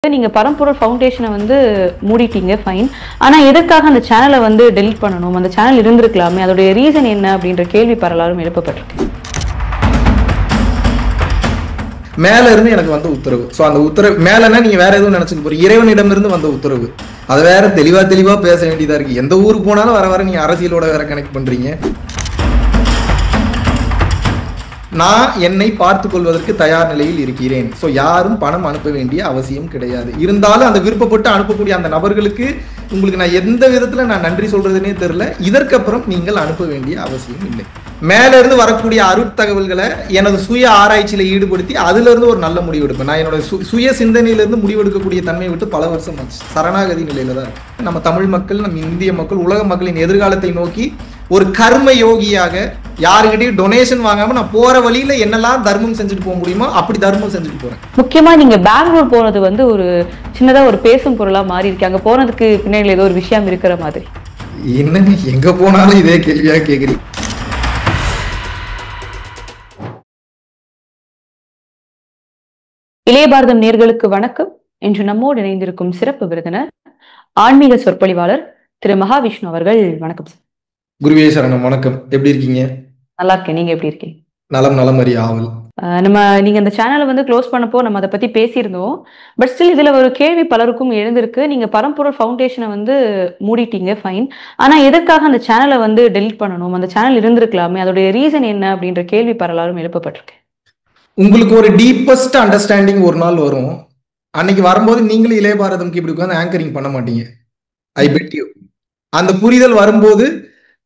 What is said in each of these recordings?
நீங்க பரம்பொருள் ஃபவுண்டேஷனை வந்து மூடிட்டீங்க, ஃபைன். ஆனா எதற்காக அந்த சேனலை வந்து டெலீட் பண்ணணும்? அந்த சேனல் இருந்திருக்கலாமே, அதோடைய ரீசன் என்ன அப்படின்ற கேள்வி பரவலாலும் எழுப்பப்பட்டிருக்கு. மேல இருந்து எனக்கு வந்த உத்தரவு. ஸோ அந்த உத்தரவு மேலன்னா நீங்க வேற எதுவும் நினைச்சுக்க போறீங்க. இறைவனிடமிருந்து வந்த உத்தரவு. அதை வேற தெளிவா பேச வேண்டியதா இருக்கு. எந்த ஊருக்கு போனாலும் வர நீங்க அரசியலோட வேற கனெக்ட் பண்றீங்க. நான் என்னை பார்த்து கொள்வதற்கு தயார் நிலையில் இருக்கிறேன். ஸோ யாரும் பணம் அனுப்ப வேண்டிய அவசியம் கிடையாது. இருந்தாலும் அந்த விருப்பப்பட்டு அனுப்பக்கூடிய அந்த நபர்களுக்கு உங்களுக்கு நான் எந்த விதத்துல நான் நன்றி சொல்றதுன்னே தெரியல. இதற்கப்புறம் நீங்கள் அனுப்ப வேண்டிய அவசியம் இல்லை. மேல இருந்து வரக்கூடிய அருட்தகவல்களை எனது சுய ஆராய்ச்சியில ஈடுபடுத்தி அதுல இருந்து ஒரு நல்ல முடிவு எடுப்பேன். நான் என்னோட சுய சிந்தனையிலிருந்து முடிவெடுக்கக்கூடிய தன்மையை விட்டு பல வருஷம் ஆச்சு. சரணாகதி நிலையில தான் இருக்கு. நம்ம தமிழ் மக்கள், நம்ம இந்திய மக்கள், உலக மக்களின் எதிர்காலத்தை நோக்கி ஒரு கர்ம யோகியாக யாருக்கிட்டையும் டொனேஷன் வாங்காம நான் போற வழியில என்னெல்லாம் தர்மம் செஞ்சுட்டு போக முடியுமோ அப்படி தர்மம் செஞ்சுட்டு போறேன். முக்கியமா நீங்க பெங்களூர் போனது வந்து ஒரு சின்னதா ஒரு பேசும் பொருளா மாறி இருக்கு. அங்க போனதுக்கு பின்னாடி ஏதோ ஒரு விஷயம் இருக்கிற மாதிரி. என்னங்க எங்க போனாலும் இதே கேள்வியா கேக்குறீங்க. இளைய பாரதம் நேர்களுக்கு வணக்கம். இன்று நம்மோடு இணைந்திருக்கும் சிறப்பு விருந்தினர் ஆன்மீக சொற்பொழிவாளர் திரு மகாவிஷ்ணு அவர்கள். வணக்கம் சார். குருவே சரணம். வணக்கம். எப்படி இருக்கீங்க? நல்லா இருக்கேன். நீங்க எப்படி இருக்கீங்க? நலம் அறிய ஆவல். நீங்க அந்த சேனலை வந்து க்ளோஸ் பண்ணப்போ நம்ம அதை பத்தி பேசியிருந்தோம். பட் ஸ்டில் இதுல ஒரு கேள்வி பலருக்கும் எழுந்திருக்கு. நீங்க பரம்பொருள் ஃபவுண்டேஷனை வந்து மூடிட்டீங்க, ஃபைன். ஆனா எதற்காக அந்த சேனலை வந்து டெலீட் பண்ணணும்? அந்த சேனல் இருந்திருக்கலாமே, அதோடைய ரீசன் என்ன அப்படின்ற கேள்வி பரவலாலும் எழுப்பப்பட்டிருக்கு. உங்களுக்கு ஒரு டீப்பஸ்ட் அண்டர்ஸ்டாண்டிங் ஒரு நாள் வரும். அன்னைக்கு வரும்போது நீங்களும் இளைய பாரதம்க்கு இப்படி உட்காந்து ஆங்கரிங் பண்ண மாட்டீங்க. ஐ பெட் யூ. அந்த புரிதல் வரும்போது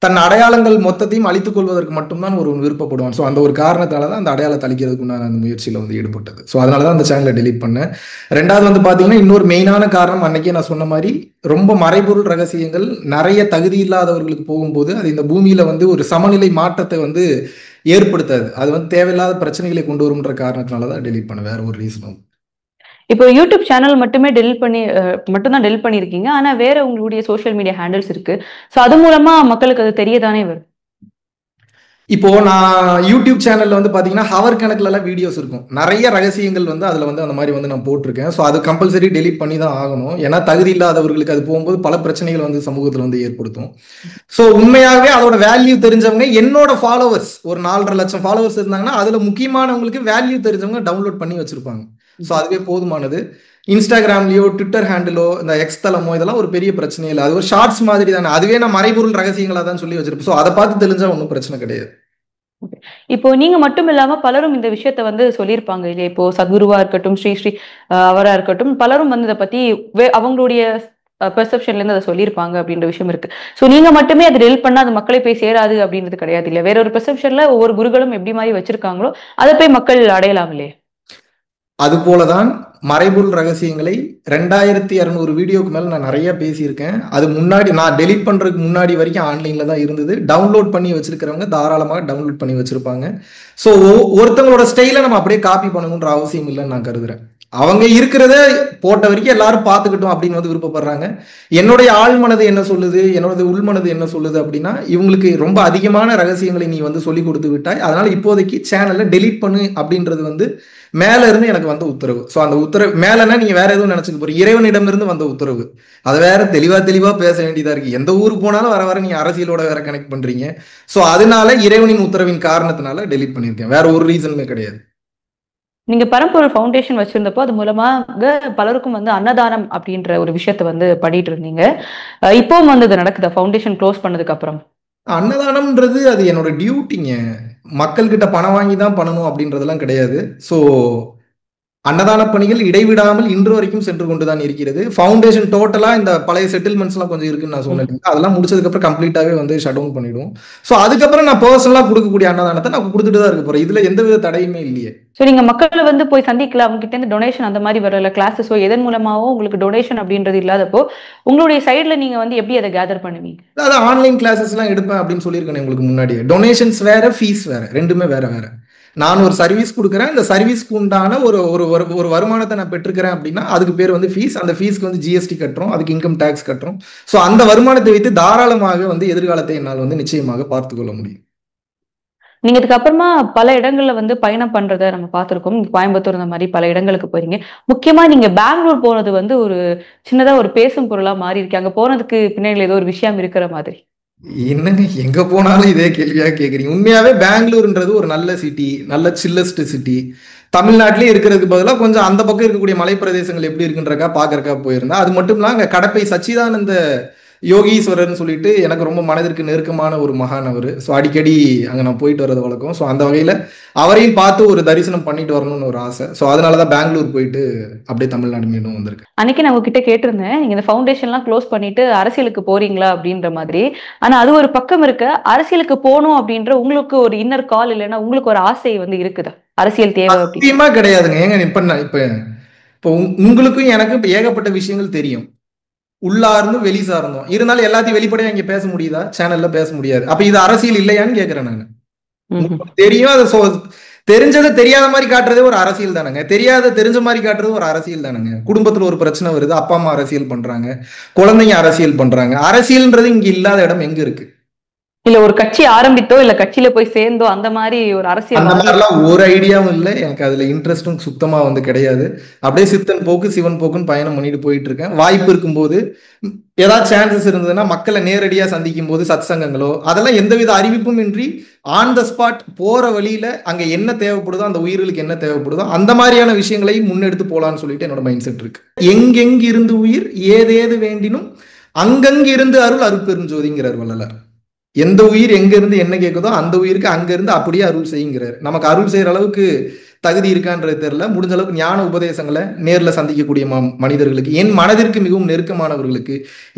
தன் அடையாளங்கள் மொத்தத்தையும் அழித்துக் கொள்வதற்கு மட்டும்தான் ஒரு விருப்பப்படுவான். ஸோ அந்த ஒரு காரணத்தால தான் அந்த அடையாளத்தை அழிக்கிறதுக்கு நான் அந்த முயற்சியில் வந்து ஈடுபட்டது. ஸோ அதனால தான் அந்த சேனலை டெலீட் பண்ணேன். ரெண்டாவது வந்து பார்த்தீங்கன்னா இன்னொரு மெயினான காரணம், அன்னைக்கே நான் சொன்ன மாதிரி ரொம்ப மறைபொருள் ரகசியங்கள் நிறைய தகுதி இல்லாதவர்களுக்கு போகும்போது அது இந்த பூமியில வந்து ஒரு சமநிலை மாற்றத்தை வந்து ஏற்படுத்தாது. அது வந்து தேவையில்லாத பிரச்சனைகளை கொண்டு வரும்ன்ற காரணத்தினால தான் டெலீட் பண்ண. வேற ஒரு ரீசனும். இப்போ யூடியூப் சேனல் மட்டுமே மட்டும்தான் டெலிட் பண்ணியிருக்கீங்க. ஆனா வேற உங்களுடைய சோஷியல் மீடியா ஹேண்டில்ஸ் இருக்கு. ஸோ அது மூலமா மக்களுக்கு அது தெரியதானே வரும். இப்போ நான் யூடியூப் சேனல்ல வந்து பாத்தீங்கன்னா ஹவர் கணக்குல எல்லாம் வீடியோஸ் இருக்கும். நிறைய ரகசியங்கள் வந்து அதுல வந்து அந்த மாதிரி வந்து நான் போட்டிருக்கேன். ஸோ அது கம்பல்சரி டெலீட் பண்ணி தான் ஆகணும். ஏன்னா தகுதி இல்லாதவர்களுக்கு அது போகும்போது பல பிரச்சனைகள் வந்து சமூகத்துல வந்து ஏற்படுத்தும். ஸோ உண்மையாகவே அதோட வேல்யூ தெரிஞ்சவங்க, என்னோட ஃபாலோவர்ஸ் ஒரு 4.5 லட்சம் ஃபாலோவர்ஸ் இருந்தாங்கன்னா அதுல முக்கியமானவங்களுக்கு வேல்யூ தெரிஞ்சவங்க டவுன்லோட் பண்ணி வச்சிருப்பாங்க. ஸோ அதுவே போதுமானது. இன்ஸ்டாகிராம்லயோ ட்விட்டர் ஹேண்டிலோ இந்த எக்ஸ் தளமோ இதெல்லாம் ஒரு பெரிய பிரச்சனை இல்லை. அது ஒரு ஷார்ட்ஸ் மாதிரி தானே. அதுவே நான் மறைபொருள் ரகசியங்களா தான் சொல்லி வச்சிருப்பேன். ஸோ அதை பார்த்து தெரிஞ்சா ஒன்றும் பிரச்சனை கிடையாது. இப்போ நீங்க மட்டும் இல்லாம பலரும் இந்த விஷயத்த வந்து சொல்லியிருப்பாங்க இல்லையா? இப்போ சத்குருவா இருக்கட்டும், ஸ்ரீ அவரா இருக்கட்டும், பலரும் வந்து இதை பத்தி அவங்களுடைய பெர்செப்ஷன்ல இருந்து அதை சொல்லியிருப்பாங்க அப்படின்ற விஷயம் இருக்கு. ஸோ நீங்க மட்டுமே அதை டெலிட் பண்ணா அது மக்களை போய் சேராது அப்படின்றது கிடையாது இல்லையா? வேற ஒரு பெர்செப்ஷன்ல ஒவ்வொரு குருகளும் எப்படி மாதிரி வச்சிருக்காங்களோ அதை போய் மக்கள் அடையலாம் இல்லையா? அது போலதான் மறைபொருள் ரகசியங்களை 2200 வீடியோக்கு மேல நான் நிறைய பேசியிருக்கேன். அது முன்னாடி நான் டெலிட் பண்றதுக்கு முன்னாடி வரைக்கும் ஆன்லைன்ல தான் இருந்தது. டவுன்லோட் பண்ணி வச்சிருக்கிறவங்க தாராளமாக டவுன்லோட் பண்ணி வச்சிருப்பாங்க. ஸோ ஒருத்தவங்களோட ஸ்டைல நம்ம அப்படியே காப்பி பண்ணணுன்ற அவசியம் இல்லைன்னு நான் கருதுறேன். அவங்க இருக்கிறத போட்ட வரைக்கும் எல்லாரும் பார்த்துக்கிட்டோம் அப்படின்னு வந்து விருப்பப்படுறாங்க. என்னுடைய ஆழ்மனது என்ன சொல்லுது, என்னோட உள்மனது என்ன சொல்லுது அப்படின்னா, இவங்களுக்கு ரொம்ப அதிகமான ரகசியங்களை நீ வந்து சொல்லி கொடுத்து விட்டாய், அதனால இப்போதைக்கு சேனலை டெலீட் பண்ணு அப்படின்றது வந்து மேல இருந்து எனக்கு வந்த உத்தரவு. ஸோ அந்த உத்தரவு மேலன்னா நீங்க வேற எதுவும் நினைச்சுக்க போறீங்க. இறைவனிடமிருந்து வந்த உத்தரவு. அதை வேற தெளிவா பேச வேண்டியதா இருக்கு. எந்த ஊருக்கு போனாலும் வர நீங்க அரசியலோட வேற கனெக்ட் பண்றீங்க. ஸோ அதனால இறைவனின் உத்தரவின் காரணத்தினால டெலீட் பண்ணியிருக்கேன். வேற ஒரு ரீசனுமே கிடையாது. நீங்க பரம்பொருள் ஃபவுண்டேஷன் வச்சிருந்தப்போ அது மூலமாக பலருக்கும் வந்து அன்னதானம் அப்படின்ற ஒரு விஷயத்த வந்து பண்ணிட்டு இருந்தீங்க. இப்பவும் வந்து அது நடக்குதா ஃபவுண்டேஷன் க்ளோஸ் பண்ணதுக்கு அப்புறம்? அன்னதானம்ன்றது அது என்னோட டியூட்டிங்க. மக்கள் கிட்ட பணம் வாங்கி தான் பண்ணணும் அப்படின்றதெல்லாம் கிடையாது. ஸோ அன்னதான பணிகள் இடைவிடாமல் இன்று வரைக்கும் சென்று கொண்டுதான் இருக்கிறது. ஃபவுண்டேஷன் டோட்டலா இந்த பழைய செட்டில்மெண்ட்ஸ் எல்லாம் கொஞ்சம் இருக்குன்னு நான் சொன்னேன். அதெல்லாம் முடிச்சதுக்கு அப்புறம் கம்ப்ளீட்டாவே வந்து ஷட் டவுன் பண்ணிடுவோம். ஸோ அதுக்கப்புறம் நான் பர்சனலா கொடுக்கக்கூடிய அன்னதானத்தை நான் கொடுத்துட்டு தான் இருக்க போறேன். இதுல எந்தவித தடையுமே இல்லையே. ஸோ நீங்க மக்களை வந்து போய் சந்திக்கல, அவங்க கிட்ட இருந்து டொனேஷன் அந்த மாதிரி வரல, கிளாஸஸோ எதன் மூலமாவோ உங்களுக்கு டொனேஷன் அப்படின்றது இல்லாதப்போ உங்களுடைய சைட்ல நீங்க வந்து எப்படி அதை கேதர் பண்ணுவீங்க? அதாவது ஆன்லைன் கிளாஸஸ் எல்லாம் எடுப்பேன் அப்படின்னு சொல்லியிருக்கேன் உங்களுக்கு முன்னாடியே. டொனேஷன்ஸ் வேற, ஃபீஸ் வேற, ரெண்டுமே வேற. நான் ஒரு சர்வீஸ் கொடுக்குறேன். இந்த சர்வீஸ்க்கு உண்டான ஒரு வருமானத்தை நான் பெற்றுக்கிறேன் அப்படின்னா அதுக்கு பேர் வந்து ஃபீஸ். அந்த ஃபீஸ்க்கு வந்து ஜிஎஸ்டி கட்டுறோம், அதுக்கு இன்கம் டேக்ஸ் கட்டுறோம். ஸோ அந்த வருமானத்தை வைத்து தாராளமாக வந்து எதிர்காலத்தை என்னால் வந்து நிச்சயமாக பார்த்து கொள்ள முடியும். நீங்க இதுக்கப்புறமா பல இடங்கள்ல வந்து பயணம் பண்றத நம்ம பார்த்திருக்கோம். கோயம்புத்தூர் இந்த மாரி பல இடங்களுக்கு போறீங்க. முக்கியமா நீங்க பெங்களூர் போனது வந்து ஒரு சின்னதா ஒரு பேசும் பொருளா மாறியிருக்கு. அங்க போனதுக்கு பின்னாடி ஏதோ ஒரு விஷயம் இருக்கிற மாதிரி. என்னங்க எங்க போனாலும் இதே கேள்வியா கேக்குறீங்க. உண்மையாவே பெங்களூர்ன்றது ஒரு நல்ல சிட்டி, நல்ல சில்லஸ்ட் சிட்டி. தமிழ்நாட்டிலே இருக்கிறதுக்கு பதிலா கொஞ்சம் அந்த பக்கம் இருக்கக்கூடிய மலைப்பிரதேசங்கள் எப்படி இருக்குன்றக்கா பாக்குறக்கா போயிருந்தேன். அது மட்டும் இல்ல அங்க கடப்பை சச்சிதானந்த யோகீஸ்வரர்னு சொல்லிட்டு எனக்கு ரொம்ப மனதிற்கு நெருக்கமான ஒரு மகான் அவரு. ஸோ அடிக்கடி அங்க நான் போயிட்டு வர்றது வழக்கம். ஸோ அந்த வகையில அவரையும் பார்த்து ஒரு தரிசனம் பண்ணிட்டு வரணும்னு ஒரு ஆசை. ஸோ அதனாலதான் பெங்களூர் போயிட்டு அப்படியே தமிழ்நாடு மீண்டும் வந்திருக்கேன். அன்னைக்கு நான் உங்ககிட்ட கேட்டிருந்தேன். நீங்க இந்த ஃபவுண்டேஷன்லாம் க்ளோஸ் பண்ணிட்டு அரசியலுக்கு போறீங்களா? அப்படின்ற மாதிரி. ஆனா அது ஒரு பக்கம் இருக்க, அரசியலுக்கு போணும் அப்படின்ற உங்களுக்கு ஒரு இன்னர் கால் இல்லன்னா உங்களுக்கு ஒரு ஆசை வந்து இருக்குதா? அரசியல் தேவை அப்படின்னு. சத்தியமா கிடையாதுங்க. ஏங்க இப்ப உங்களுக்கும் எனக்கும் இப்ப ஏகப்பட்ட விஷயங்கள் தெரியும். உள்ளார்ந்தும் வெளி சார்ந்தோம். இருந்தாலும் எல்லாத்தையும் வெளிப்படையா இங்க பேச முடியுதா? சேனல்ல பேச முடியாது. அப்ப இது அரசியல் இல்லையான்னு கேக்குறேன் நானு. ம்ஹ்ம். உங்களுக்கு தெரியும் அதை தெரிஞ்சதை தெரியாத மாதிரி காட்டுறதே ஒரு அரசியல் தானங்க. தெரியாத தெரிஞ்ச மாதிரி காட்டுறது ஒரு அரசியல் தானங்க. குடும்பத்துல ஒரு பிரச்சனை வருது, அப்பா அம்மா அரசியல் பண்றாங்க, குழந்தைங்க அரசியல் பண்றாங்க. அரசியல்ன்றது இங்க இல்லாத இடம் எங்க இருக்கு? இல்ல ஒரு கட்சி ஆரம்பித்தோ, இல்ல கட்சியில போய் சேர்ந்தோ அந்த மாரி ஒரு அந்த அரசியல்வாதி. மாதிரிலாம் ஒரு ஐடியாவும் இல்லை. எனக்கு அதுல இன்ட்ரெஸ்டும் சுத்தமா வந்து கிடையாது. அப்படியே சித்தன் போக்கு சிவன் போக்குன்னு பயணம் பண்ணிட்டு போயிட்டு இருக்கேன். வாய்ப்பு இருக்கும்போது ஏதாவது சான்சஸ் இருந்ததுன்னா மக்களை நேரடியா சந்திக்கும் போது சத் சங்கங்களோ அதெல்லாம் எந்தவித அறிவிப்பும் இன்றி ஆன் த ஸ்பாட் போற வழியில அங்க என்ன தேவைப்படுதோ, அந்த உயிர்களுக்கு என்ன தேவைப்படுதோ அந்த மாதிரியான விஷயங்களை முன்னெடுத்து போலான்னு சொல்லிட்டு என்னோட மைண்ட் செட் இருக்கு. எங்கெங்க இருந்து உயிர் ஏதேது வேண்டினும் அங்கங்க இருந்து அருள் அருட்பெருஞ்சோதிங்கிறார் வள்ளலார். எந்த உயிர் எங்க இருந்து என்ன கேட்குதோ அந்த உயிருக்கு அங்க இருந்து அப்படியே அருள் செய்யுங்கிறார். நமக்கு அருள் செய்யற அளவுக்கு தகுதி இருக்கான்றது தெரியல. முடிஞ்ச அளவுக்கு ஞான உபதேசங்களை நேர்ல சந்திக்கக்கூடிய மனிதர்களுக்கு, என் மனதிற்கு மிகவும் நெருக்கமானவர்களுக்கு,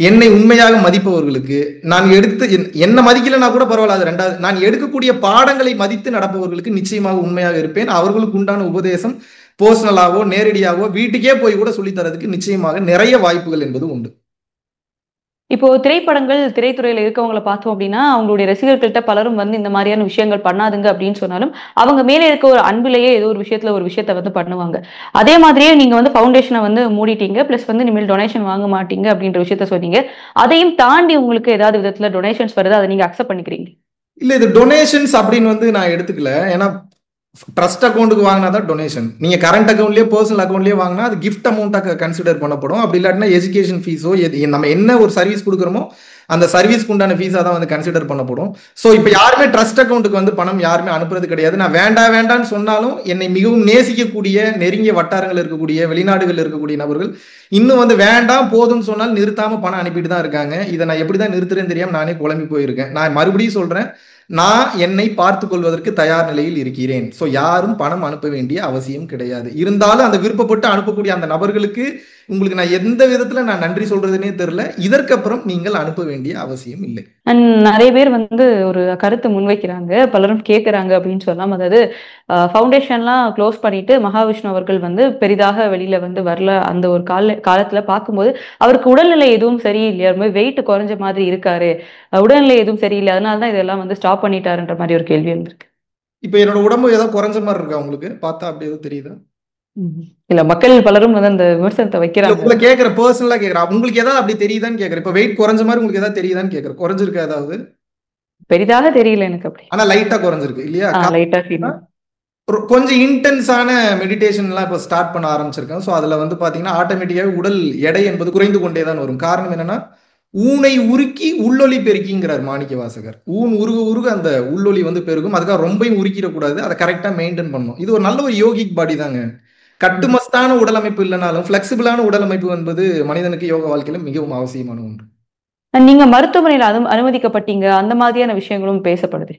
என்னை உண்மையாக மதிப்பவர்களுக்கு, நான் எடுத்து என்ன மதிக்கலன்னா கூட பரவாயில்ல, அது ரெண்டாவது, நான் எடுக்கக்கூடிய பாடங்களை மதித்து நடப்பவர்களுக்கு நிச்சயமாக உண்மையாக இருப்பேன். அவர்களுக்கு உண்டான உபதேசம் பர்சனலாவோ நேரடியாகவோ வீட்டுக்கே போய் கூட சொல்லித்தரதுக்கு நிச்சயமாக நிறைய வாய்ப்புகள் என்பது உண்டு. இப்போ திரைப்படங்கள், திரைத்துறையில இருக்கவங்கள பார்த்தோம் அப்படின்னா, அவங்களுடைய ரசிகர்கள்ட்ட பலரும் வந்து இந்த மாரியான விஷயங்கள் பண்ணாதுங்க அப்படின்னு சொன்னாலும், அவங்க மேல இருக்க ஒரு அன்பிலேயே ஏதோ ஒரு விஷயத்துல ஒரு விஷயத்த வந்து பண்ணுவாங்க. அதே மாதிரியே நீங்க வந்து ஃபவுண்டேஷன வந்து மூடிட்டீங்க. பிளஸ் வந்து இனிமேல் டொனேஷன் வாங்க மாட்டீங்க அப்படின்ற விஷயத்த சொன்னீங்க. அதையும் தாண்டி உங்களுக்கு ஏதாவது விதத்துல டொனேஷன்ஸ் வருதா? அத நீங்க அக்செப்ட் பண்ணிக்கிறீங்க? இல்ல இது டொனேஷன்ஸ் அப்படின்னு வந்து நான் எடுத்துக்கல. ஏன்னா ட்ரஸ்ட் அக்கௌண்ட்டுக்கு வாங்கினா தான் டொனேஷன். நீங்க கரண்ட் அக்கௌண்ட்லயே பர்சனல் அக்கௌண்ட்லயே வாங்கினா அது கிஃப்ட் அமௌண்ட்டாக கன்சிடர் பண்ணப்படும். அப்படி இல்லாட்டினா எஜுகேஷன் ஃபீஸோ நம்ம என்ன ஒரு சர்வீஸ் கொடுக்குறோமோ அந்த சர்வீஸ்க்கு உண்டான ஃபீஸாக தான் வந்து கன்சிடர் பண்ணப்படும். ஸோ இப்போ யாருமே ட்ரஸ்ட் அக்கௌண்ட்டுக்கு வந்து பணம் யாருமே அனுப்புறது கிடையாது. நான் வேண்டான்னு சொன்னாலும் என்னை மிகவும் நேசிக்கக்கூடிய நெருங்கிய வட்டாரங்கள் இருக்கக்கூடிய வெளிநாடுகள் இருக்கக்கூடிய நபர்கள் இன்னும் வந்து வேண்டாம் போதும்னு சொன்னால் நிறுத்தாம பணம் அனுப்பிட்டு தான் இருக்காங்க. இதை நான் எப்படி தான் நிறுத்துறேன்னு தெரியாம நானே குழம்பி போயிருக்கேன். நான் மறுபடியும் சொல்றேன், நான் என்னை பார்த்து கொள்வதற்கு தயார் நிலையில் இருக்கிறேன். ஸோ யாரும் பணம் அனுப்ப வேண்டிய அவசியம் கிடையாது. இருந்தாலும் அந்த விருப்பப்பட்டு அனுப்பக்கூடிய அந்த நபர்களுக்கு உங்களுக்கு நான் எந்த விதத்துல நான் நன்றி சொல்றதுன்னே தெரியல. இதற்கப்புறம் நீங்கள் அனுப்ப வேண்டிய அவசியம் இல்லை. நிறைய பேர் வந்து ஒரு கருத்து முன்வைக்கிறாங்க, பலரும் கேட்கறாங்க அப்படின்னு சொல்லலாம். அதாவது ஃபவுண்டேஷன்லாம் க்ளோஸ் பண்ணிட்டு மகாவிஷ்ணு அவர்கள் வந்து பெரிதாக வெளியில வந்து வரல. அந்த ஒரு காலத்துல பார்க்கும்போது அவருக்கு உடல்நிலை எதுவும் சரியில்லையா, ரொம்ப வெயிட் குறைஞ்ச மாதிரி இருக்காரு, உடல்நிலை எதுவும் சரியில்லை, அதனால தான் இதெல்லாம் வந்து ஸ்டாப் பண்ணிட்டாருன்ற மாதிரி ஒரு கேள்வி வந்திருக்கு. இப்ப என்னோட உடம்பு ஏதோ குறைஞ்ச மாதிரி இருக்கா உங்களுக்கு? பார்த்தா அப்படி எதுவும் தெரியுதா? இல்ல, மக்கள் பலரும் வந்து அந்த விமர்சனத்தை வைக்கிறாங்க. உங்களை கேட்கிற பர்சனலா கேட்கறேன், உங்களுக்கு ஏதாவது அப்படி தெரியுதான்னு கேட்கறேன். இப்ப வெயிட் குறைஞ்ச மாதிரி உங்களுக்கு ஏதாவது தெரியுதான்னு கேட்கறேன். குறைஞ்சிருக்கா ஏதாவது? பெரிதாக தெரியல எனக்கு அப்படி. ஆனா லைட்டா குறைஞ்சிருக்கு இல்லையா? லைட்டா ஃபீல். கொஞ்சம் இன்டென்ஸான மெடிடேஷன்லாம் இப்போ ஸ்டார்ட் பண்ண ஆரம்பிச்சிருக்கேன். ஸோ அதில் வந்து பார்த்தீங்கன்னா ஆட்டோமேட்டிக்காகவே உடல் எடை என்பது குறைந்து கொண்டே தான் வரும். காரணம் என்னன்னா, ஊனை உருக்கி உள்ளொலி பெருக்கிங்கிறார் மாணிக்க வாசகர். ஊன் உருக உருக அந்த உள்ளொலி வந்து பெருகும். அதுக்காக ரொம்பவும் உருக்கிடக்கூடாது, அதை கரெக்டாக மெயின்டைன் பண்ணணும். இது ஒரு நல்ல ஒரு யோகிக் பாடி தாங்க. கட்டுமஸ்தான உடலமைப்பு இல்லைனாலும் ஃபிளெக்சிபிளான உடலமைப்பு என்பது மனிதனுக்கு யோக வாழ்க்கையில மிகவும் அவசியமான ஒன்று. நீங்க மருத்துவமனையில அனுமதிக்கப்பட்டீங்க, அந்த மாதிரியான விஷயங்களும் பேசப்படுது.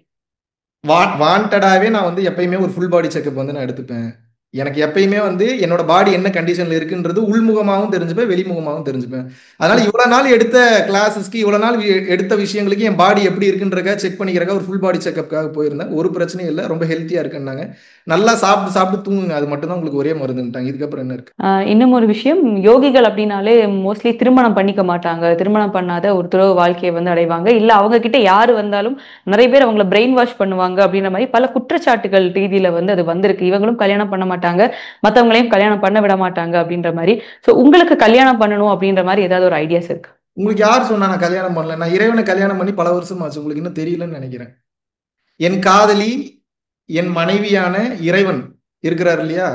வாண்டடாவே நான் வந்து எப்பயுமே ஒரு ஃபுல் பாடி செக்அப் வந்து நான் எடுத்துப்பேன். எனக்கு எப்பயுமே வந்து என்னோட பாடி என்ன கண்டிஷன்ல இருக்குன்றது உள்முகமாகவும் தெரிஞ்சுப்பேன், வெளிமுகமாகவும் தெரிஞ்சுப்பேன். அதனால இவ்வளவு நாள் எடுத்த கிளாஸஸ்க்கு, இவ்வளவு நாள் எடுத்த விஷயங்களுக்கு என் பாடி எப்படி இருக்குன்றக்க செக் பண்ணிக்கிறக்க ஒரு ஃபுல் பாடி செக்அப்காக போயிருந்தேன். ஒரு பிரச்சனையும் இல்லை, ரொம்ப ஹெல்த்தியா இருக்குன்னாங்க. நல்லா சாப்பிட்டு தூங்குங்க, அது மட்டும் தான் உங்களுக்கு ஒரே மருந்துட்டாங்க. இதுக்கப்புறம் என்ன இருக்கு? இன்னும் ஒரு விஷயம், யோகிகள் அப்படின்னாலே மோஸ்ட்லி திருமணம் பண்ணிக்க மாட்டாங்க. திருமணம் பண்ணாத ஒரு துறவு வாழ்க்கையை வந்து அடைவாங்க. இல்ல அவங்க கிட்ட யாரு வந்தாலும் நிறைய பேர் அவங்கள பிரெயின் வாஷ் பண்ணுவாங்க அப்படின்ற மாதிரி பல குற்றச்சாட்டுகள் ரீதியில வந்து அது வந்திருக்கு. இவங்களும் கல்யாணம் பண்ண மாட்டாங்க, மத்தவங்களையும் கல்யாணம் பண்ண விட மாட்டாங்க அப்படின்ற மாதிரி. சோ உங்களுக்கு கல்யாணம் பண்ணணும் அப்படின்ற மாதிரி ஏதாவது ஒரு ஐடியாஸ் இருக்கு? உங்களுக்கு யார் சொன்னா நான் கல்யாணம் பண்ணல? நான் இறைவனை கல்யாணம் பண்ணி பல வருஷம் ஆச்சு. உங்களுக்கு இன்னும் தெரியலன்னு நினைக்கிறேன். என் காதலி என் மனைவியான இறைவன் இருக்கிறார் இல்லையா,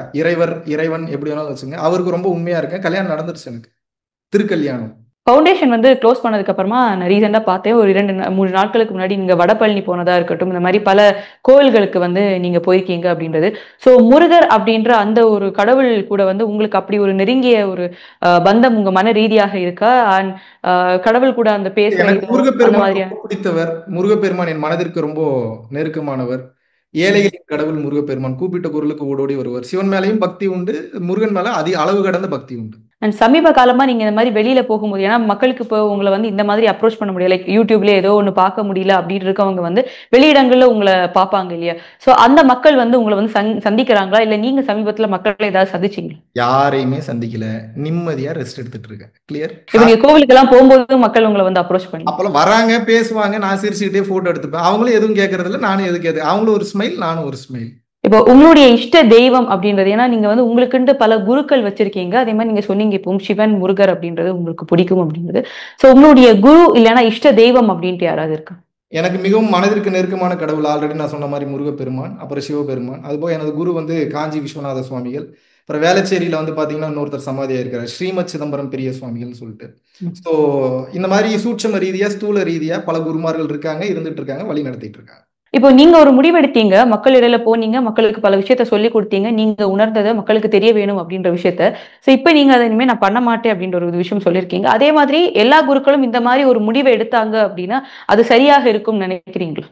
இறைவன் எப்படி வேணாலும் வச்சுங்க, அவருக்கு ரொம்ப உண்மையா இருக்கேன். கல்யாணம் நடந்துருச்சு எனக்கு, திருக்கல்யாணம். ஃபவுண்டேஷன் வந்து க்ளோஸ் பண்ணதுக்கு அப்புறமா நான் ரீசெண்டா பார்த்தேன். ஒரு 3 நாட்களுக்கு முன்னாடி நீங்க வடபழனி போனதா இருக்கட்டும், இந்த மாரி பல கோவில்களுக்கு வந்து நீங்க போயிருக்கீங்க அப்படின்றது. ஸோ முருகர் அப்படின்ற அந்த ஒரு கடவுள் கூட வந்து உங்களுக்கு அப்படி ஒரு நெருங்கிய ஒரு பந்தம் உங்க மன ரீதியாக இருக்கா? அண்ட் கடவுள் கூட அந்த பேசுற எனக்கு இதோ அந்த முருகப்பெருமான் மாதிரியா? ரொம்ப பிடித்தவர். முருகப்பெருமான் என் மனதிற்கு ரொம்ப நெருக்கமானவர். ஏழைகளின் கடவுள் முருகப்பெருமான், கூப்பிட்ட குரலுக்கு ஓடோடி வருவார். சிவன் மேலயும் பக்தி உண்டு, முருகன் மேல அளவு கடந்த பக்தி உண்டு. அண்ட் சமீப காலமா நீங்க இந்த மாதிரி வெளியில போகும்போது, ஏன்னா மக்களுக்கு இப்போ உங்கள வந்து இந்த மாதிரி அப்ரோச் பண்ண முடியல. லைக் யூடியூப்ல ஏதோ ஒண்ணு பார்க்க முடியல அப்படின்னு இருக்கவங்க வந்து வெளியிடங்கள்ல உங்கள பார்ப்பாங்க இல்லையா? ஸோ அந்த மக்கள் வந்து உங்கள வந்து சந்திக்கிறாங்களா? இல்ல நீங்க சமீபத்துல மக்கள ஏதாவது சந்திச்சீங்களா? யாரையுமே சந்திக்கல. நிம்மதியா ரெஸ்ட் எடுத்துட்டு இருக்கேன். கிளியர். இப்ப நீங்க கோவிலுக்கெல்லாம் போகும்போது மக்கள் உங்கள வந்து அப்ரோச் பண்ணி அப்போல்லாம் வராங்க, பேசுவாங்க, நான் சிரிச்சுக்கிட்டே போட்டோ எடுத்துப்பேன். அவங்களும் எதுவும் கேட்கறது இல்ல, நானும் எதுவும் அவங்களும் ஒரு ஸ்மைல், நானும் ஒரு ஸ்மைல். இப்போ உங்களுடைய இஷ்ட தெய்வம் அப்படின்றது, ஏன்னா நீங்க வந்து உங்களுக்குன்ட்டு பல குருக்கள் வச்சிருக்கீங்க. அதே மாதிரி நீங்க சொன்னீங்க இப்போ சிவன், முருகர் அப்படின்றது உங்களுக்கு பிடிக்கும் அப்படின்றது. ஸோ உங்களுடைய குரு இல்லைன்னா இஷ்ட தெய்வம் அப்படின்ட்டு யாராவது இருக்கா? எனக்கு மிகவும் மனதிற்கு நெருக்கமான கடவுள் ஆல்ரெடி நான் சொன்ன மாதிரி முருகப்பெருமான், அப்புறம் சிவபெருமான். அதுபோக எனது குரு வந்து காஞ்சி விஸ்வநாத சுவாமிகள். அப்புறம் வேளச்சேரியில வந்து பாத்தீங்கன்னா இன்னொருத்தர் சமாதியா இருக்கிறார், ஸ்ரீமத் சிதம்பரம் பெரிய சுவாமிகள்னு சொல்லிட்டு. ஸோ இந்த மாதிரி சூட்சம ரீதியா, ஸ்தூல ரீதியா பல குருமார்கள் இருக்காங்க, இருந்துட்டு இருக்காங்க, வழி நடத்திட்டு இருக்காங்க. இப்போ நீங்க ஒரு முடிவெடுத்தீங்க, மக்கள் இடையில போனீங்க, மக்களுக்கு பல விஷயத்த சொல்லிக் கொடுத்தீங்க. நீங்க உணர்ந்தத மக்களுக்கு தெரிய வேணும் அப்படின்ற விஷயத்த. ஸோ இப்ப நீங்க அத இனிமே நான் பண்ண மாட்டேன் அப்படின்ற ஒரு விஷயம் சொல்லியிருக்கீங்க. அதே மாதிரி எல்லா குருக்களும் இந்த மாதிரி ஒரு முடிவை எடுத்தாங்க அப்படின்னா, அது சரியாக இருக்கும்னு நினைக்கிறீங்களா?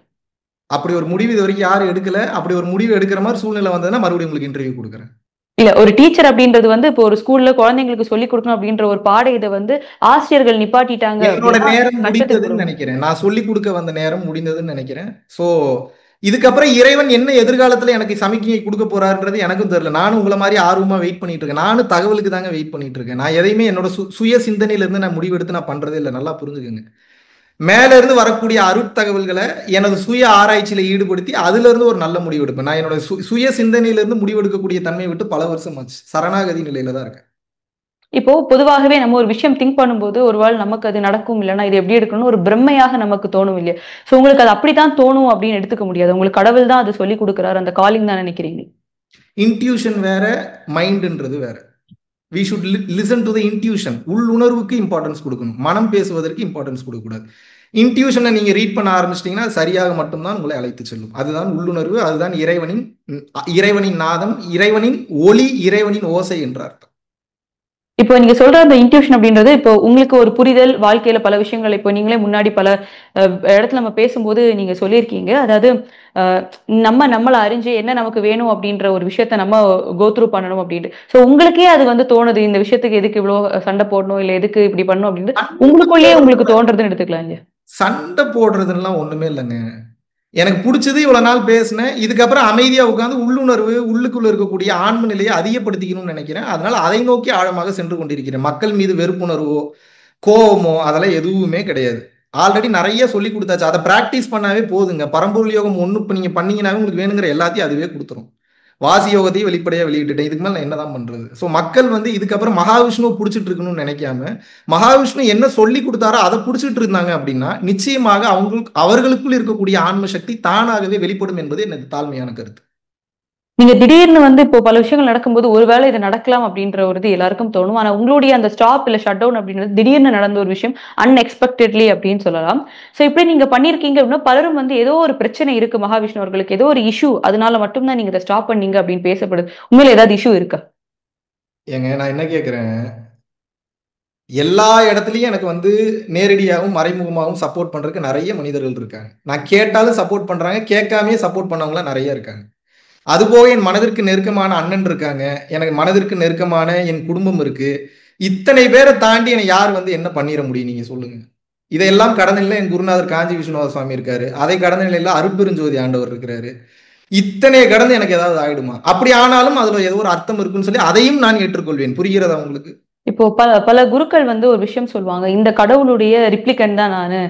அப்படி ஒரு முடிவு இது வரைக்கும் யாரும் எடுக்கல. அப்படி ஒரு முடிவு எடுக்கிற மாதிரி சூழ்நிலை வந்ததுன்னா மறுபடியும் உங்களுக்கு இன்டர்வியூ கொடுக்குறேன். இல்ல, ஒரு டீச்சர் அப்படின்றது வந்து இப்போ ஒரு ஸ்கூல்ல குழந்தைங்களுக்கு சொல்லிக் கொடுக்கணும் அப்படின்ற ஒரு பாட இத வந்து ஆசிரியர்கள் நிப்பாட்டிட்டாங்க என்னோட அப்படின்னா நேரம் கஷ்டத்துக்கு முடிந்ததுன்னு போறோம். நினைக்கிறேன். நான் சொல்லிக் கொடுக்க வந்த நேரம் முடிந்ததுன்னு நினைக்கிறேன். சோ இதுக்கப்புறம் இறைவன் என்ன எதிர்காலத்துல எனக்கு சமிக்ஞை கொடுக்க போறாருன்றது எனக்கும் தெரியல. நானும் உங்களை மாதிரி ஆர்வமா வெயிட் பண்ணிட்டு இருக்கேன். நானும் தகவலுக்கு தாங்க வெயிட் பண்ணிட்டு இருக்கேன். நான் எதையுமே என்னோட சுய சிந்தனையில இருந்து நான் முடிவெடுத்து நான் பண்றதே இல்லை. நல்லா புரிஞ்சுக்கோங்க. மேல இருந்து வரக்கூடிய அருட்தகவல்களை எனது சுய ஆராய்ச்சியில ஈடுபடுத்தி அதுல இருந்து ஒரு நல்ல முடிவு எடுப்பேன். நான் என்னோட சுய சிந்தனையில இருந்து முடிவெடுக்கக்கூடிய தன்மையை விட்டு பல வருஷம் ஆச்சு. சரணாகதி நிலையில தான் இருக்கேன். இப்போ பொதுவாகவே நம்ம ஒரு விஷயம் திங்க் பண்ணும்போது, ஒருவேளை நமக்கு அது நடக்கும், இல்லன்னா இது எப்படி எடுக்கணும்னு ஒரு பிரமையாக நமக்கு தோணும் இல்லையா? சோ உங்களுக்கு அது அப்படித்தான் தோணும் அப்படின்னு எடுத்துக்க முடியாது. உங்களுக்கு கடவுள் தான் அது சொல்லிக் குடுக்குறாரு. அந்த காலிங் தான் நினைக்கிறீங்க. இன்ட்யூஷன் வேற, மைண்ட்ன்றது வேற. We should listen to the intuition. உள்ளுணர்வுக்கு இம்பார்ட்டன்ஸ் கொடுக்கணும், மனம் பேசுவதற்கு இம்பார்ட்டன்ஸ் கொடுக்கக்கூடாது. இன்ட்யூஷனை நீங்க ரீட் பண்ண ஆரம்பிச்சிட்டீங்கன்னா சரியாக மட்டும்தான் உங்களை அழைத்து செல்லும். அதுதான் உள்ளுணர்வு, அதுதான் இறைவனின் நாதம், இறைவனின் ஒளி, இறைவனின் ஓசை என்ற அர்த்தம். இப்போ நீங்க சொல்ற அந்த இன்ட்யூஷன் அப்படின்றது, இப்போ உங்களுக்கு ஒரு புரிதல், வாழ்க்கையில பல விஷயங்கள் இப்போ நீங்களே முன்னாடி பல இடத்துல நம்ம பேசும்போது நீங்க சொல்லியிருக்கீங்க. அதாவது நம்மள அறிஞ்சு என்ன நமக்கு வேணும் அப்படின்ற ஒரு விஷயத்த நம்ம கோ த்ரூ பண்ணணும் அப்படின்ட்டு. சோ உங்களுக்கே அது வந்து தோணுது, இந்த விஷயத்துக்கு எதுக்கு இவ்ளோ சண்டை போடணும், இல்ல எதுக்கு இப்படி பண்ணணும் அப்படின்ட்டு உங்களுக்குள்ளேயே உங்களுக்கு தோன்றதுன்னு எடுத்துக்கலாம் இல்லையா? சண்டை போடுறதுலாம் ஒண்ணுமே இல்லைங்க. எனக்கு பிடிச்சது இவ்வளவு நாள் பேசினேன். இதுக்கப்புறம் அமைதியா உட்கார்ந்து உள்ளுணர்வு, உள்ளுக்குள்ள இருக்கக்கூடிய ஆன்ம நிலையை அதிகப்படுத்திக்கணும்னு நினைக்கிறேன். அதனால அதை நோக்கி ஆழமாக சென்று கொண்டிருக்கிறேன். மக்கள் மீது வெறுப்புணர்வோ, கோவமோ அதெல்லாம் எதுவுமே கிடையாது. ஆல்ரெடி நிறைய சொல்லி கொடுத்தாச்சு. அதை பிராக்டிஸ் பண்ணாவே போதுங்க. பரம்பொருள் யோகம் ஒண்ணு இப்ப நீங்க பண்ணீங்கன்னாவே உங்களுக்கு வேணுங்கிற எல்லாத்தையும் அதுவே கொடுத்துரும். வாசி யோகத்தையும் வெளிப்படையா வெளியிட்டுட்டேன். இதுக்கு மேல நான் என்னதான் பண்றது? சோ மக்கள் வந்து இதுக்கப்புறம் மகாவிஷ்ணுவை புடிச்சிட்டு இருக்கணும்னு நினைக்காம, மகாவிஷ்ணு என்ன சொல்லி கொடுத்தாரோ அதை புடிச்சிட்டு இருந்தாங்க அப்படின்னா நிச்சயமாக அவர்களுக்குள் இருக்கக்கூடிய ஆன்ம சக்தி தானாகவே வெளிப்படும் என்பது எனது தாழ்மையான கருத்து. நீங்க திடீர்னு வந்து இப்போ பல விஷயங்கள் நடக்கும்போது, ஒருவேளை இது நடக்கலாம் அப்படின்ற ஒரு இது எல்லாருக்கும் தோணும். ஆனா உங்களுடைய அந்த ஸ்டாப் இல்ல ஷட் டவுன் அப்படின்றது திடீர்னு நடந்த ஒரு விஷயம். அன்எக்ஸ்பெக்டட்லி அப்படின்னு சொல்லலாம். சோ இப்படி நீங்க பண்ணியிருக்கீங்க அப்படின்னா, பலரும் வந்து ஏதோ ஒரு பிரச்சனை இருக்கு மகாவிஷ்ணு அவர்களுக்கு. ஏதோ ஒரு இஷ்யூ. அதனால மட்டும் தான் நீங்க இத ஸ்டாப் பண்ணீங்க அப்படின்னு பேசப்படுது. உண்மையில ஏதாவது இஷ்யூ இருக்கா? ஏங்க நான் என்ன கேட்கிறேன், எல்லா இடத்துலயும் எனக்கு வந்து நேரடியாகவும் மறைமுகமாகவும் சப்போர்ட் பண்றதுக்கு நிறைய மனிதர்கள் இருக்காங்க. நான் கேட்டாலும் சப்போர்ட் பண்றாங்க, கேட்காமயே சப்போர்ட் பண்ணவங்களாம் நிறைய இருக்காங்க. அதுபோக என் மனதிற்கு நெருக்கமான அண்ணன் இருக்காங்க, எனக்கு மனதிற்கு நெருக்கமான என் குடும்பம் இருக்கு. இத்தனை பேரை தாண்டி என்னை யார் வந்து என்ன பண்ணிட முடியும் நீங்க சொல்லுங்க? இதையெல்லாம் கடந்த நிலையில என் குருநாதர் காஞ்சி விஸ்வநாத சுவாமி இருக்காரு. அதை கடந்த நிலையில அருட்பெருஞ்சோதி ஆண்டவர் இருக்கிறாரு. இத்தனை கடந்து எனக்கு ஏதாவது ஆயிடுமா? அப்படி ஆனாலும் அதுல ஏதோ ஒரு அர்த்தம் இருக்குன்னு சொல்லி அதையும் நான் ஏற்றுக்கொள்வேன். புரிகிறதா உங்களுக்கு? இப்போ பல பல குருக்கள் வந்து ஒரு விஷயம் சொல்லுவாங்க. இந்த கடவுளுடைய ரிப்ளிகன்ட் தான் நானு.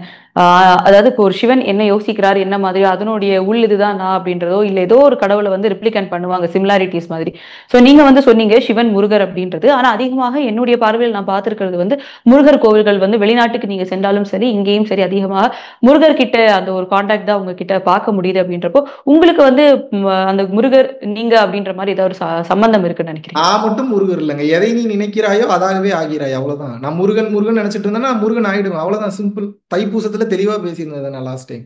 அதாவது இப்போ ஒரு சிவன் என்ன யோசிக்கிறார் என்ன மாதிரி அதனுடைய உள் இதுதான் நான் அப்படின்றதோ இல்ல ஏதோ ஒரு கடவுளை வந்து ரிப்ளிகன்ட் பண்ணுவாங்க சிமிலாரிட்டிஸ் மாதிரி. சோ நீங்க வந்து சொன்னீங்க சிவன் முருகர் அப்படின்றது. ஆனா அதிகமாக என்னுடைய பார்வையில் நான் பார்த்திருக்கிறது வந்து முருகர் கோவில்கள் வந்து வெளிநாட்டுக்கு நீங்க சென்றாலும் சரி இங்கேயும் சரி அதிகமாக முருகர் கிட்ட அந்த ஒரு கான்டாக்ட் தான் உங்ககிட்ட பார்க்க முடியுது அப்படின்றப்போ உங்களுக்கு வந்து அந்த முருகர் நீங்க அப்படின்ற மாதிரி ஏதாவது ஒரு சம்பந்தம் இருக்குன்னு நினைக்கிறீங்க? நான் மட்டும் முருகர் இல்லைங்க. எதை நீ நினைக்கிறாயோ அதாகவே ஆகிறாய், அவ்வளவுதான். நான் முருகன் முருகன் நினைச்சிட்டு இருந்தேன்னா முருகன் ஆயிடுவேன், அவ்வளவுதான், சிம்பிள். தைப்பூசத்துல தெளிவா பேசியிருந்தேன் நான் லாஸ்ட் டைம்.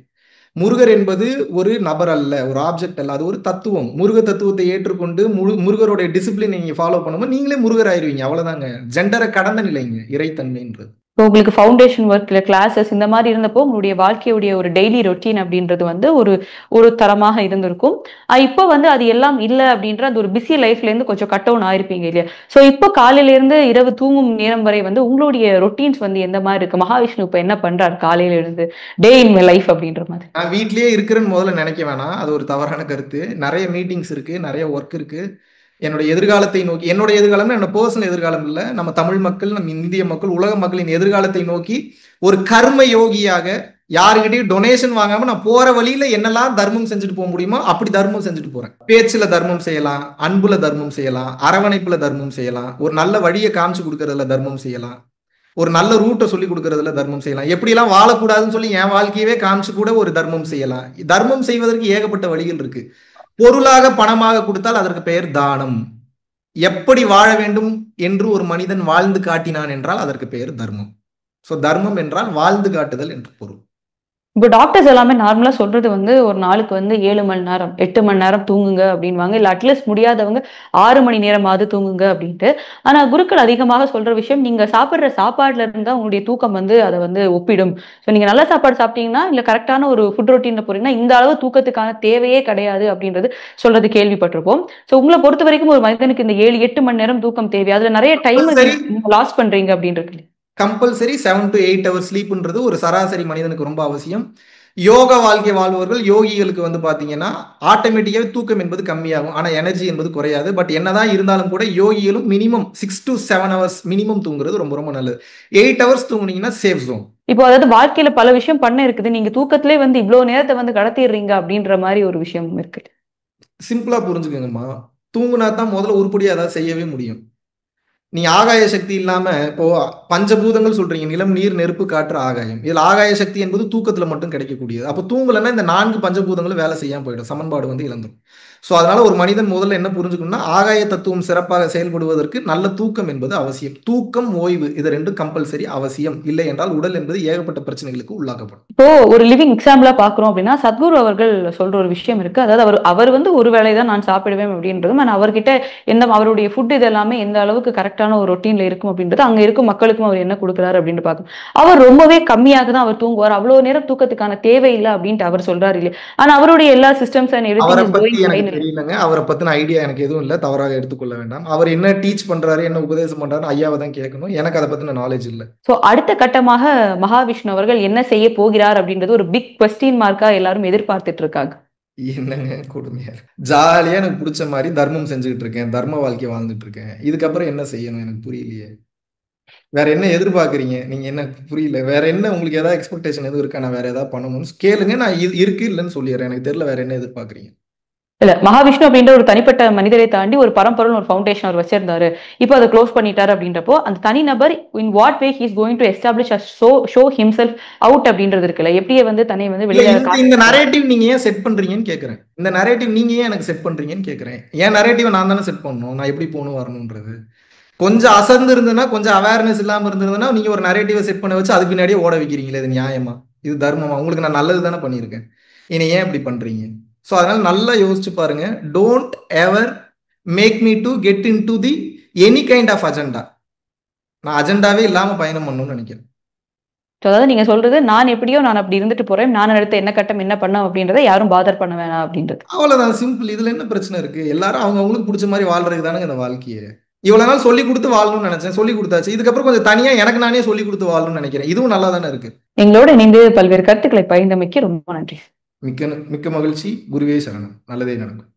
முருகர் என்பது ஒரு நபர் அல்ல, ஒரு ஆப்ஜெக்ட் அல்ல, அது ஒரு தத்துவம். முருக தத்துவத்தை ஏற்றுக்கொண்டு முருகருடைய டிசிப்ளின் நீங்க ஃபாலோ பண்ணும்போது நீங்களே முருகர் ஆயிருவீங்க, அவ்வளவுதாங்க. ஜெண்டரை கடந்த நிலைங்க இறைத்தன்மைன்றது. உங்களுக்கு ஃபவுண்டேஷன் ஒர்க் இல்லை கிளாஸஸ் இந்த மாதிரி இருந்தப்போ உங்களுடைய வாழ்க்கையுடைய ஒரு டெய்லி ரொட்டீன் அப்படின்றது வந்து ஒரு தரமாக இருந்திருக்கும். இப்போ வந்து அது எல்லாம் இல்லை அப்படின்ற அந்த ஒரு பிஸி லைஃப்ல இருந்து கொஞ்சம் கட் டவுன் ஆயிருப்பீங்க இல்லையா? ஸோ இப்போ காலையில இருந்து இரவு தூங்கும் நேரம் வரை வந்து உங்களுடைய ரொட்டீன்ஸ் வந்து எந்த மாதிரி இருக்கு? மகாவிஷ்ணு இப்போ என்ன பண்றாரு காலையில இருந்து டே இன் மை லைஃப் அப்படின்ற மாதிரி? நான் வீட்லயே இருக்கிறேன்னு முதல்ல நினைக்க வேணாம், அது ஒரு தவறான கருத்து. நிறைய மீட்டிங்ஸ் இருக்கு, நிறைய ஒர்க் இருக்கு. என்னோட எதிர்காலத்தை நோக்கி, என்னோட எதிர்காலம் என்னோட பர்சனல் எதிர்காலம் இல்லை, நம்ம தமிழ் மக்கள், நம்ம இந்திய மக்கள், உலக மக்களின் எதிர்காலத்தை நோக்கி ஒரு கர்ம யோகியாக யாருக்கிட்டையும் டொனேஷன் வாங்காம நான் போற வழியில என்னெல்லாம் தர்மம் செஞ்சுட்டு போக முடியுமோ அப்படி தர்மம் செஞ்சுட்டு போறேன். பேச்சுல தர்மம் செய்யலாம், அன்புல தர்மம் செய்யலாம், அரவணைப்புல தர்மம் செய்யலாம், ஒரு நல்ல வழியை காமிச்சு கொடுக்கறதுல தர்மம் செய்யலாம், ஒரு நல்ல ரூட்டை சொல்லி கொடுக்கறதுல தர்மம் செய்யலாம், எப்படிலாம் வாழக்கூடாதுன்னு சொல்லி என் வாழ்க்கையவே காமிச்சு கூட ஒரு தர்மம் செய்யலாம். தர்மம் செய்வதற்கு ஏகப்பட்ட வழிகள் இருக்கு. பொருளாக பணமாக கொடுத்தால் அதற்கு பெயர் தானம். எப்படி வாழ வேண்டும் என்று ஒரு மனிதன் வாழ்ந்து காட்டினான் என்றால் அதற்கு பெயர் தர்மம். சோ தர்மம் என்றால் வாழ்ந்து காட்டுதல் என்று பொருள். இப்போ டாக்டர்ஸ் எல்லாமே நார்மலா சொல்றது வந்து ஒரு நாளுக்கு வந்து 7 மணி நேரம் 8 மணி நேரம் தூங்குங்க அப்படின்வாங்க. இல்ல அட்லீஸ்ட் முடியாதவங்க 6 மணி நேரமாவது தூங்குங்க அப்படின்ட்டு. ஆனா குருக்கள் அதிகமாக சொல்ற விஷயம் நீங்க சாப்பிடுற சாப்பாடுல இருந்தா உங்களுடைய தூக்கம் வந்து அதை வந்து ஒப்பிடும். ஸோ நீங்க நல்ல சாப்பாடு சாப்பிட்டீங்கன்னா இல்ல கரெக்டான ஒரு ஃபுட் ரொட்டீன்ல போறீங்கன்னா இந்த அளவு தூக்கத்துக்கான தேவையே கிடையாது அப்படின்றது சொல்றது கேள்விப்பட்டிருப்போம். ஸோ உங்களை பொறுத்த வரைக்கும் ஒரு மனிதனுக்கு இந்த 7-8 மணி நேரம் தூக்கம் தேவை, அதுல நிறைய டைம் லாஸ் பண்றீங்க அப்படின்றது. கம்பல்சரி 7 to 8 hours ஸ்லீப்ன்றது ஒரு சராசரி மனிதனுக்கு ரொம்ப அவசியம். யோக வாழ்க்கை வாழ்பவர்கள், யோகிகளுக்கு வந்து பாத்தீங்கன்னா ஆட்டோமேட்டிக்காவே தூக்கம் என்பது கம்மியாகும், ஆனா எனர்ஜி என்பது குறையாது. பட் என்னதான் இருந்தாலும் கூட யோகிகளும் மினிமம் 6 to 7 hours மினிமம் தூங்குறது ரொம்ப ரொம்ப நல்லது. 8 hours தூங்குனீங்கன்னா சேஃப் ஜோன். இப்போ அதாவது வாழ்க்கையில பல விஷயம் பண்ண இருக்குது, நீங்க தூக்கத்திலே வந்து இவ்வளவு நேரத்தை வந்து கடத்திடுறீங்க அப்படின்ற மாதிரி ஒரு விஷயம் இருக்கு. சிம்பிளா புரிஞ்சுக்கோங்கம்மா, தூங்குனா தான் முதல்ல உருப்படியா ஏதாவது செய்யவே முடியும். நீ ஆகாய சக்தி இல்லாம இப்போ பஞ்சபூதங்கள் சொல்றீங்க, நிலம், நீர், நெருப்பு, காற்று, ஆகாயம். இதுல ஆகாய சக்தி என்பது தூக்கத்துல மட்டும் கிடைக்கக்கூடியது. அப்போ தூங்கலைன்னா இந்த 4 பஞ்சபூதங்களும் வேலை செய்யாம போயிடும், சமன்பாடு வந்து இழந்துடும். ஸோ அதனால ஒரு மனிதன் முதல்ல என்ன புரிஞ்சுக்கணும்னா ஆகாய தத்துவம் சிறப்பாக செயல்படுவதற்கு நல்ல தூக்கம் என்பது அவசியம். தூக்கம், ஓய்வு இது ரெண்டும் கம்பல்சரி அவசியம். இல்லை என்றால் உடல் என்பது ஏகப்பட்ட பிரச்சனைகளுக்கு உள்ளாக்கப்படும். இப்போ ஒரு லிவிங் எக்ஸாம்பிளா பாக்குறோம் அப்படின்னா சத்குரு அவர்கள் சொல்ற ஒரு விஷயம் இருக்கு. அதாவது அவர் வந்து ஒரு வேளை தான் நான் சாப்பிடுவேன் அப்படின்றதும், ஆனா அவர்கிட்ட எந்த அவருடைய ஃபுட் இது எல்லாமே எந்த அளவுக்கு கரெக்டான ஒரு ரொட்டீன்ல இருக்கும் அப்படின்றது அங்க இருக்கும் மக்களுக்கும் அவர் என்ன கொடுக்குறாரு அப்படின்னு பார்க்கணும். அவர் ரொம்பவே கம்மியாக தான் அவர் தூங்குவார், அவ்வளவு நேரம் தூக்கத்துக்கான தேவையில்லை அப்படின்ட்டு அவர் சொல்றாரு இல்லையா? ஆனா அவருடைய எல்லா சிஸ்டம்ஸ் அண்ட் எவ்ரிதிங் தெரியலங்க. அவரை பத்தின ஐடியா எனக்கு எதுவும் இல்லை, தவறாக எடுத்துக்கொள்ள வேண்டாம். அவர் என்ன டீச் பண்றாரு, என்ன உபதேசம் பண்றாரு ஐயாவை தான் கேட்கணும், எனக்கு அதை பத்தின நாலேஜ் இல்லை. சோ அடுத்த கட்டமாக மகாவிஷ்ணு அவர்கள் என்ன செய்ய போகிறார் அப்படின்றது ஒரு பிக் குவெஸ்டின் மார்க்கா எல்லாரும் எதிர்பார்த்துட்டு இருக்காங்க. என்னங்க கொடுமையா, ஜாலியா எனக்கு பிடிச்ச மாதிரி தர்மம் செஞ்சுக்கிட்டு இருக்கேன், தர்ம வாழ்க்கை வாழ்ந்துட்டு இருக்கேன், இதுக்கப்புறம் என்ன செய்யணும் எனக்கு புரியலையே. வேற என்ன எதிர்பார்க்குறீங்க நீங்க? என்ன புரியல, வேற என்ன உங்களுக்கு ஏதாவது எக்ஸ்பெக்டேஷன் எதுவும் இருக்கா? நான் வேற ஏதாவது பண்ணணும்னு கேளுங்க, நான் இருக்கு இல்லைன்னு சொல்லிடுறேன். எனக்கு தெரியல வேற என்ன எதிர்பார்க்குறீங்க. இல்ல மகாவிஷ்ணு அப்படின்ற ஒரு தனிப்பட்ட மனிதரை தாண்டி ஒரு பரம்பொருள் ஒரு ஃபவுண்டேஷன் அவர் வச்சிருந்தாரு, இப்போ அதை க்ளோஸ் பண்ணிட்டாரு அப்படின்றப்போ அந்த தனி நபர் in what way he is going to establish show himself out அப்படின்றது இருக்குல்ல, எப்படியே வந்து தன்னை வந்து வெளியில இந்த நரேட்டிவ் நீங்க ஏன் செட் பண்றீங்கன்னு கேக்குறேன். இந்த நரேட்டிவ் நீங்க ஏன் எனக்கு செட் பண்றீங்கன்னு கேக்குறேன். ஏன் நரேட்டிவ் நான் தானே செட் பண்ணணும், நான் எப்படி போகணும் வரணும்ன்றது. கொஞ்சம் அசர்ந்து இருந்ததுன்னா, கொஞ்சம் அவேர்னஸ் இல்லாம இருந்ததுன்னா நீங்க ஒரு நரேட்டிவை செட் பண்ண வச்சு அதுக்கு பின்னாடியே ஓட வைக்கிறீங்களே, இது நியாயமா? இது தர்மமா? உங்களுக்கு நான் நல்லது தானே பண்ணியிருக்கேன், இனி ஏன் இப்படி பண்றீங்க? ஸோ அதனால நல்லா யோசிச்சு பாருங்க. Don't ever make me to get in to the any kind of agenda. நான் அஜெண்டாவே இல்லாம பயணம் பண்ணணும்னு நினைக்கிறேன். அதாவது நீங்க சொல்றது நான் எப்படியோ நான் அப்படி இருந்துட்டு போறேன், நான் அடுத்து என்ன கட்டம் என்ன பண்ண அப்படின்றத யாரும் பாதர் பண்ண வேணாம் அப்படின்றது. அவ்வளவுதான், சிம்பிள். இதுல என்ன பிரச்சனை இருக்கு? எல்லாரும் அவங்க அவங்களுக்கு பிடிச்ச மாதிரி வாழ்றதுக்கு தானே இந்த வாழ்க்கையை. இவ்வளவு நாள் சொல்லி கொடுத்து வாழணும்னு நினைச்சேன், சொல்லி கொடுத்தாச்சு. இதுக்கப்புறம் கொஞ்சம் தனியா எனக்கு நானே சொல்லி கொடுத்து வாழணும்னு நினைக்கிறேன். இதுவும் நல்லா தானே இருக்கு. எங்களோட இணைந்து பல்வேறு கருத்துக்களை பகிர்ந்தமைக்கு ரொம்ப நன்றி. மிக்க மகிழ்ச்சி. குருவே சரணம். நல்லதே நடக்கும்.